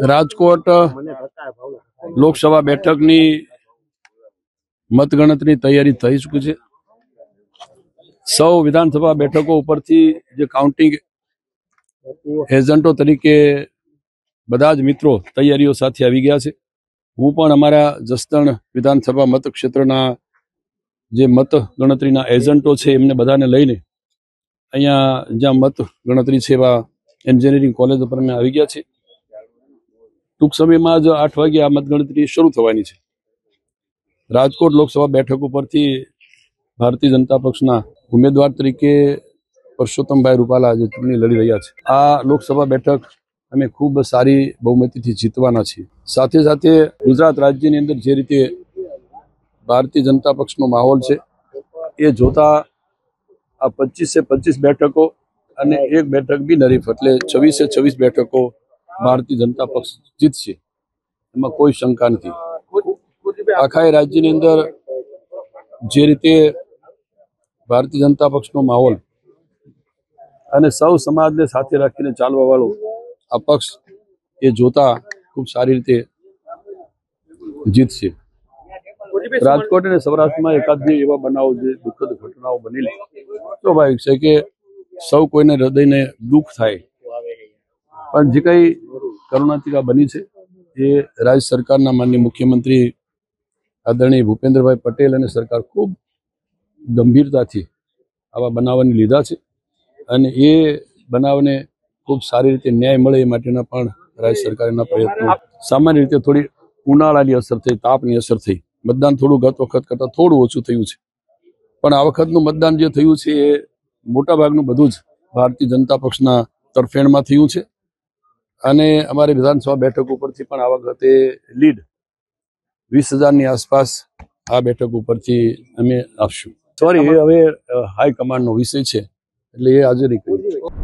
રાજકોટ લોકસભા બેઠકની મતગણતરી તૈયારી થઈ ચૂકી છે। સૌ વિધાનસભા બેઠકો ઉપરથી જે કાઉન્ટિંગ એજન્ટો તરીકે બધા જ મિત્રો તૈયારીઓ સાથે આવી ગયા છે। હું પણ અમારા જસદણ વિધાનસભા મતક્ષેત્રના જે મત ગણતરીના એજન્ટો છે એમને બધાને લઈને અહીંયા જ્યાં મત ગણતરી છે એવા એન્જિનિયરિંગ કોલેજ ઉપર અમે આવી ગયા છે। ટૂંક સમયમાં જ 8 વાગે આ મતગણતરી શરૂ થવાની છે। રાજકોટ લોકસભા બેઠક ઉપરથી ભારતીય જનતા પક્ષના ઉમેદવાર તરીકે પરસોત્તમભાઈ રૂપાલા જે ચૂંટણી લડી રહ્યા છે। આ લોકસભા બેઠક અમે ખૂબ સારી બહુમતીથી જીતવાના છીએ। સાથે સાથે ગુજરાત રાજ્યની અંદર જે રીતે ભારતીય જનતા પક્ષનો માહોલ છે એ જોતા આ 25 બેઠકો અને એક બેઠક બિનહરીફ એટલે 26 બેઠકો ભારતીય જનતા પક્ષ જીતશે, એમાં કોઈ શંકા નથી। આખા રાજ્યની અંદર જે રીતે ભારતીય જનતા પક્ષનો માહોલ અને સૌ સમાજને સાથે રાખીને ચાલવા વાળો આ પક્ષ એ જોતા ખૂબ સારી રીતે જીતશે। રાજકોટ અને સૌરાષ્ટ્રમાં એકાદ બે એવા બનાવો જે દુઃખદ ઘટનાઓ બનેલી સ્વાભાવિક છે કે સૌ કોઈને હૃદયને દુઃખ થાય, પણ જે કંઈ કરુણાંતિકા બની છે એ રાજ્ય સરકારના માનનીય મુખ્યમંત્રી આદરણીય ભૂપેન્દ્રભાઈ પટેલ અને સરકાર ખૂબ ગંભીરતાથી આવા બનાવોને લીધા છે અને એ બનાવને ખૂબ સારી રીતે ન્યાય મળે એ માટેના પણ રાજ્ય સરકારના પ્રયત્નો। સામાન્ય રીતે થોડી ઉનાળાની અસર થઈ, તાપની અસર થઈ, મતદાન થોડું ગત વખત કરતાં થોડું ઓછું થયું છે, પણ આ વખતનું મતદાન જે થયું છે એ મોટાભાગનું બધું જ ભારતીય જનતા પક્ષના તરફેણમાં થયું છે અને અમારી વિધાનસભા બેઠક ઉપરથી પણ આ વખતે લીડ 20,000ની આસપાસ આ બેઠક ઉપરથી અમે આપશું। સોરી, એ હવે હાઈકમાન્ડનો વિષય છે એટલે એ આજે નહીં કહ્યું।